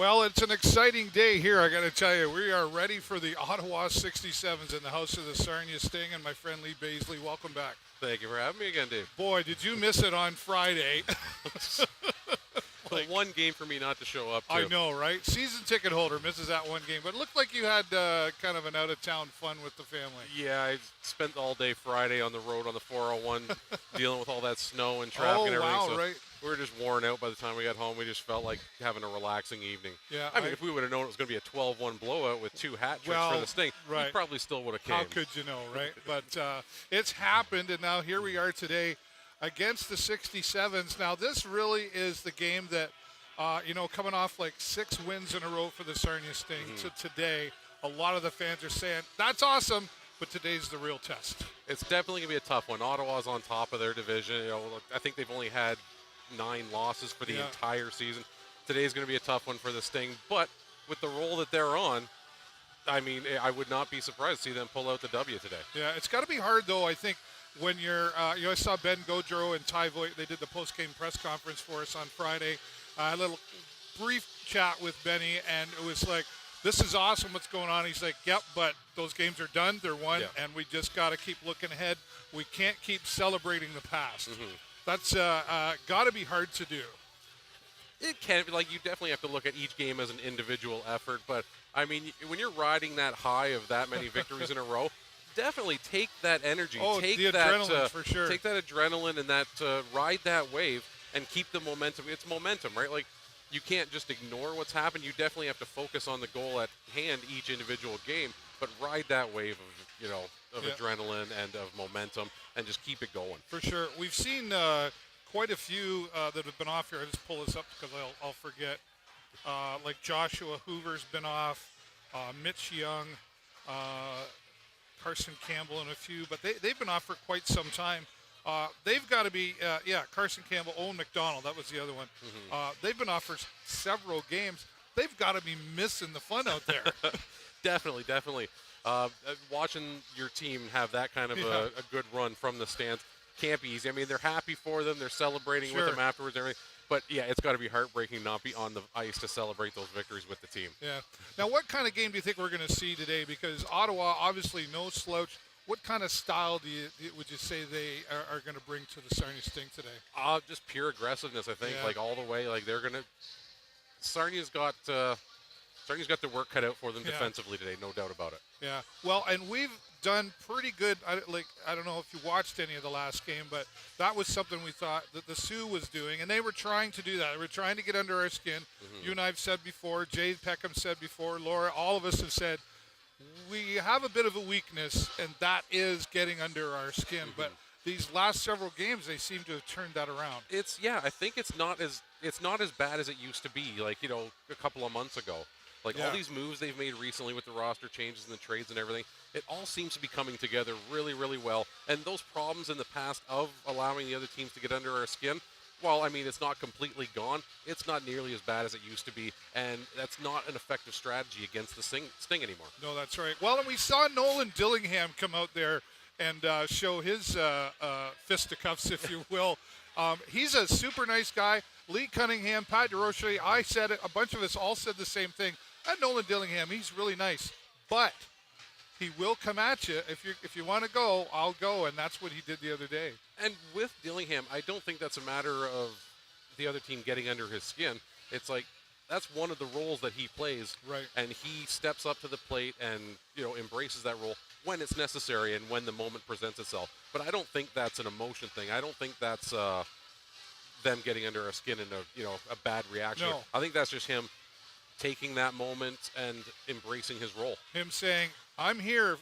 Well, it's an exciting day here, I got to tell you. We are ready for the Ottawa 67s in the house of the Sarnia Sting and my friend Lee Bazely. Welcome back. Thank you for having me again, Dave. Boy, did you miss it on Friday. The one game for me not to show up to. I know, right? Season ticket holder misses that one game. But it looked like you had kind of an out-of-town fun with the family. Yeah, I spent all day Friday on the road on the 401 dealing with all that snow and traffic and everything. Wow, so right. we were just worn out by the time we got home. We just felt like having a relaxing evening. Yeah, I mean, if we would have known it was going to be a 12-1 blowout with 2 hat tricks for the Sting, right. we probably still would have came. How could you know, right? But it's happened, and now here we are today against the 67s. Now, this really is the game that, coming off like 6 wins in a row for the Sarnia Sting to today, a lot of the fans are saying, that's awesome, but today's the real test. It's definitely going to be a tough one. Ottawa's on top of their division. I think they've only had 9 losses for the entire season. Today's going to be a tough one for the Sting, but with the role that they're on, I mean, I would not be surprised to see them pull out the W today. Yeah, it's got to be hard, though, I think, when you're, I saw Ben Gaudreau and Ty Voigt. They did the post-game press conference for us on Friday. A little brief chat with Benny, and it was like, this is awesome what's going on. He's like, yep, but those games are done. They're won, and we just got to keep looking ahead. We can't keep celebrating the past. That's got to be hard to do. It can. You definitely have to look at each game as an individual effort, but, I mean, when you're riding that high of that many victories in a row, definitely take that energy. Take the that, adrenaline, for sure. Take that adrenaline and that ride that wave and keep the momentum. It's momentum, right? Like, you can't just ignore what's happened. You definitely have to focus on the goal at hand each individual game, but ride that wave of adrenaline and of momentum and just keep it going. For sure. We've seen quite a few that have been off here. I just pull this up because I'll forget. Like Joshua Hoover's been off, Mitch Young, Carson Campbell, and a few, but they've been off for quite some time. They've got to be, Carson Campbell, Owen McDonald, that was the other one. They've been off for several games. They've got to be missing the fun out there. Definitely. Watching your team have that kind of a good run from the stands can't be easy. I mean, they're happy for them. They're celebrating with them afterwards and everything. But, yeah, it's got to be heartbreaking not be on the ice to celebrate those victories with the team. Yeah. Now, what kind of game do you think we're going to see today? Because Ottawa, obviously, no slouch. What kind of style would you say they are going to bring to the Sarnia Sting today? Just pure aggressiveness, I think, all the way. Like, they're going to – Sarnia's got their work cut out for them defensively today, no doubt about it. Yeah. Well, and we've done pretty good. I don't know if you watched any of the last game, but that was something we thought that the Sioux was doing, and they were trying to do that. They were trying to get under our skin. You and I have said before, Jay Peckham said before, Laura, all of us have said, we have a bit of a weakness, and that is getting under our skin. But these last several games, they seem to have turned that around. I think it's not as bad as it used to be, a couple of months ago. All these moves they've made recently with the roster changes and the trades and everything, it all seems to be coming together really, really well. And those problems in the past of allowing the other teams to get under our skin, well, I mean, it's not completely gone. It's not nearly as bad as it used to be, and that's not an effective strategy against the Sting anymore. No, that's right. Well, and we saw Nolan Dillingham come out there and show his fisticuffs, if you will. He's a super nice guy. Lee Cunningham, Pat DeRoche, I said it. A bunch of us all said the same thing. And Nolan Dillingham, he's really nice. But he will come at you. If you want to go, I'll go, and that's what he did the other day. And with Dillingham, I don't think that's a matter of the other team getting under his skin. It's like that's one of the roles that he plays. Right. And he steps up to the plate and, embraces that role when it's necessary and when the moment presents itself. But I don't think that's an emotion thing. I don't think that's them getting under our skin and a bad reaction. No. I think that's just him taking that moment and embracing his role. Him saying, I'm here.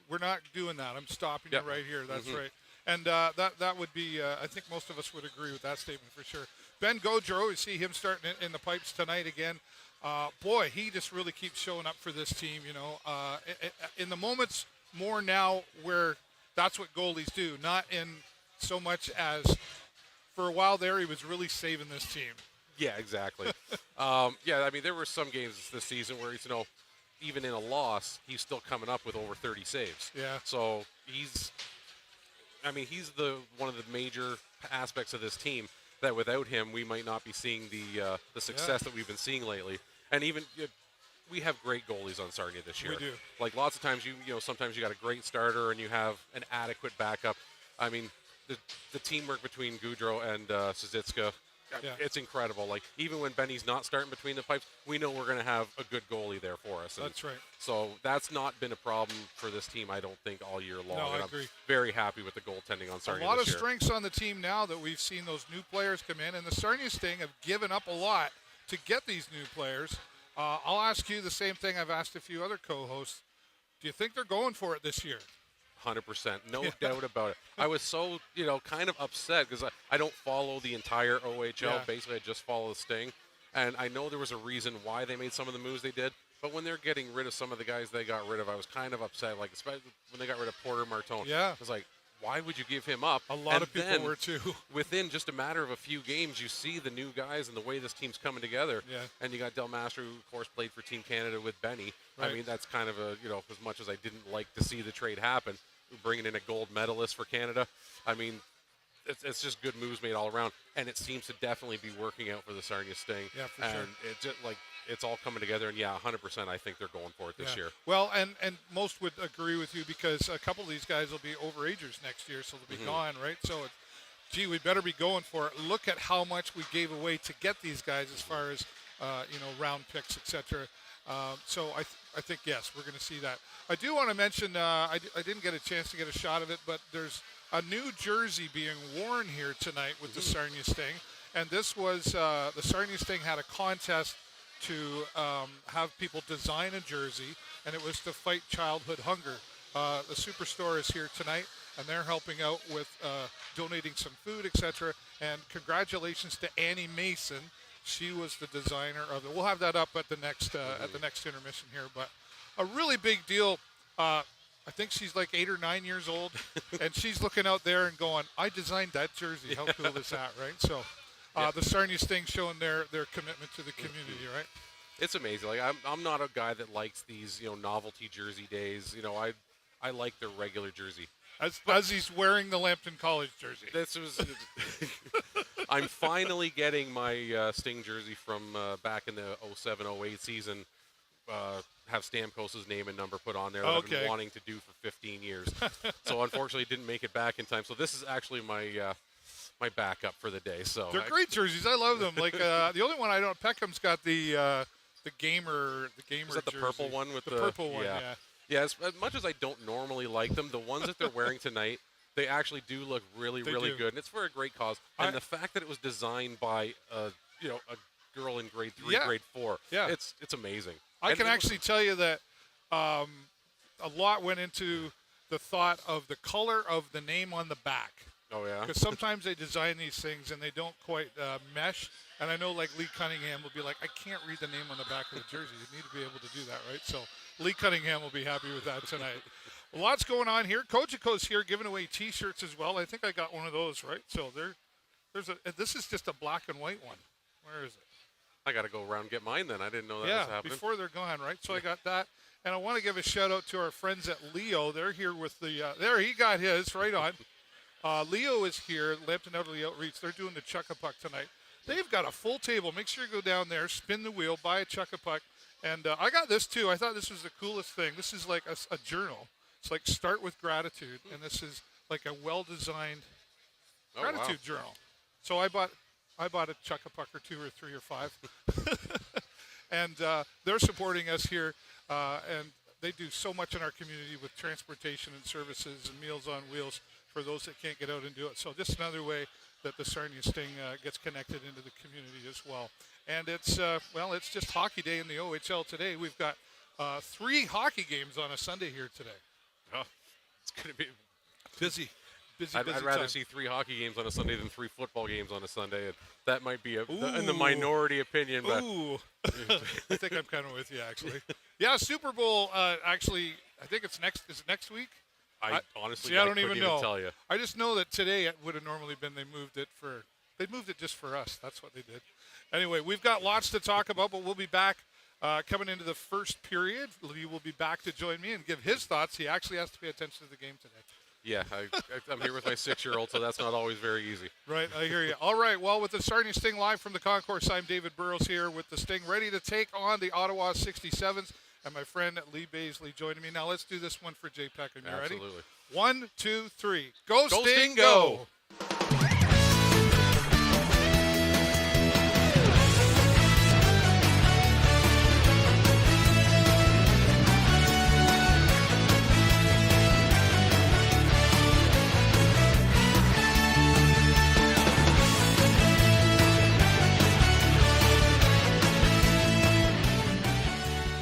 We're not doing that. I'm stopping you right here. That's right. And that would be, I think most of us would agree with that statement for sure. Ben Gaudreau, we see him starting in the pipes tonight again. Boy, he just really keeps showing up for this team, in the moments more now where that's what goalies do, not in so much as for a while there he was really saving this team. Yeah, exactly. I mean, there were some games this season where he's, even in a loss, he's still coming up with over 30 saves. Yeah. So he's the one of the major aspects of this team. that without him, we might not be seeing the success that we've been seeing lately. And even we have great goalies on Sarnia this year. We do. Like lots of times, sometimes you got a great starter and you have an adequate backup. I mean, the teamwork between Goudreau and Szycka, it's incredible. Like even when Benny's not starting between the pipes, we know we're going to have a good goalie there for us. And that's right. So that's not been a problem for this team, I don't think, all year long. No, I and agree. I'm very happy with the goaltending on Sarnia A lot this of year. strengths on the team now that we've seen those new players come in, and the Sarnia Sting have given up a lot to get these new players. I'll ask you the same thing I've asked a few other co-hosts. Do you think they're going for it this year? 100%. No doubt about it. I was so, kind of upset because I don't follow the entire OHL. Yeah. Basically, I just follow the Sting. And I know there was a reason why they made some of the moves they did. But when they're getting rid of some of the guys they got rid of, I was kind of upset. Like, especially when they got rid of Porter Martone. Yeah. I was like, why would you give him up? A lot of people were too. Within just a matter of a few games, you see the new guys and the way this team's coming together. Yeah. And you got Del Mastro, who, of course, played for Team Canada with Benny. Right. I mean, that's kind of as much as I didn't like to see the trade happen, bringing in a gold medalist for Canada. I mean, it's just good moves made all around. And it seems to definitely be working out for the Sarnia Sting. Yeah, for and sure. It just, it's all coming together. And, 100%, I think they're going for it this year. Well, and most would agree with you because a couple of these guys will be overagers next year, so they'll be gone, right? So, we better be going for it. Look at how much we gave away to get these guys as far as, round picks, etc. So I think, yes, we're going to see that. I do want to mention, I didn't get a chance to get a shot of it, but there's a new jersey being worn here tonight with the Sarnia Sting. And this was, the Sarnia Sting had a contest to have people design a jersey, and it was to fight childhood hunger. The Superstore is here tonight, and they're helping out with donating some food, etc. And congratulations to Annie Mason. She was the designer of it. We'll have that up at the next intermission here. But a really big deal. I think she's like 8 or 9 years old, and she's looking out there and going, "I designed that jersey. How cool is that, right?" So, the Sarnia Sting showing their commitment to the community, right? It's amazing. Like I'm not a guy that likes these novelty jersey days. I like the regular jersey. As he's wearing the Lambton College jersey. This was. I'm finally getting my Sting jersey from back in the 07-08 season. Have Stamkos' name and number put on there that I've been wanting to do for 15 years. So unfortunately, didn't make it back in time. So this is actually my my backup for the day. So they're great jerseys. I love them. Like the only one I don't. Peckham's got the gamer. Is that the jersey. purple one with the purple one? Yeah. Yeah. As much as I don't normally like them, the ones that they're wearing tonight, they actually do look really good, and it's for a great cause. And the fact that it was designed by a girl in grade 3, grade 4, it's amazing. I can actually tell you that a lot went into the thought of the color of the name on the back. Oh, yeah? Because sometimes they design these things and they don't quite mesh. And I know like Lee Cunningham will be like, "I can't read the name on the back of the jersey." You need to be able to do that, right? So Lee Cunningham will be happy with that tonight. Lots going on here. Kojiko's here giving away T-shirts as well. I think I got one of those, right? So this is just a black and white one. Where is it? I got to go around and get mine then. I didn't know that was happening. Before they're gone, right? So I got that. And I want to give a shout-out to our friends at Leo. They're here with the there, he got his, right on. Leo is here, Lambton Elderly Outreach. They're doing the Chuck-a-Puck tonight. They've got a full table. Make sure you go down there, spin the wheel, buy a Chuck-a-Puck. And I got this, too. I thought this was the coolest thing. This is like a journal. It's like Start with Gratitude. And this is like a well-designed gratitude journal. So I bought a Chuck-a-Puck or 2 or 3 or 5. And they're supporting us here. And they do so much in our community with transportation and services and Meals on Wheels for those that can't get out and do it. So just another way that the Sarnia Sting gets connected into the community as well. And it's just hockey day in the OHL today. We've got 3 hockey games on a Sunday here today. Oh, it's going to be busy. I'd rather see 3 hockey games on a Sunday than 3 football games on a Sunday. And that might be in the minority opinion. But I think I'm kind of with you, actually. Yeah, Super Bowl, actually, I think it's next. Is it next week? I honestly don't even know. Tell you. I just know that today it would have normally been they moved it just for us. That's what they did. Anyway, we've got lots to talk about, but we'll be back coming into the first period. Lee will be back to join me and give his thoughts. He actually has to pay attention to the game today. Yeah, I'm here with my 6-year-old, so that's not always very easy. Right, I hear you. All right, well, with the Sarnia Sting live from the concourse, I'm David Burrows here with the Sting, ready to take on the Ottawa 67s, and my friend Lee Bazely joining me. Now let's do this one for Jay Peckham. You ready? Absolutely. 1, 2, 3. Go, Go Sting, Sting, go! go!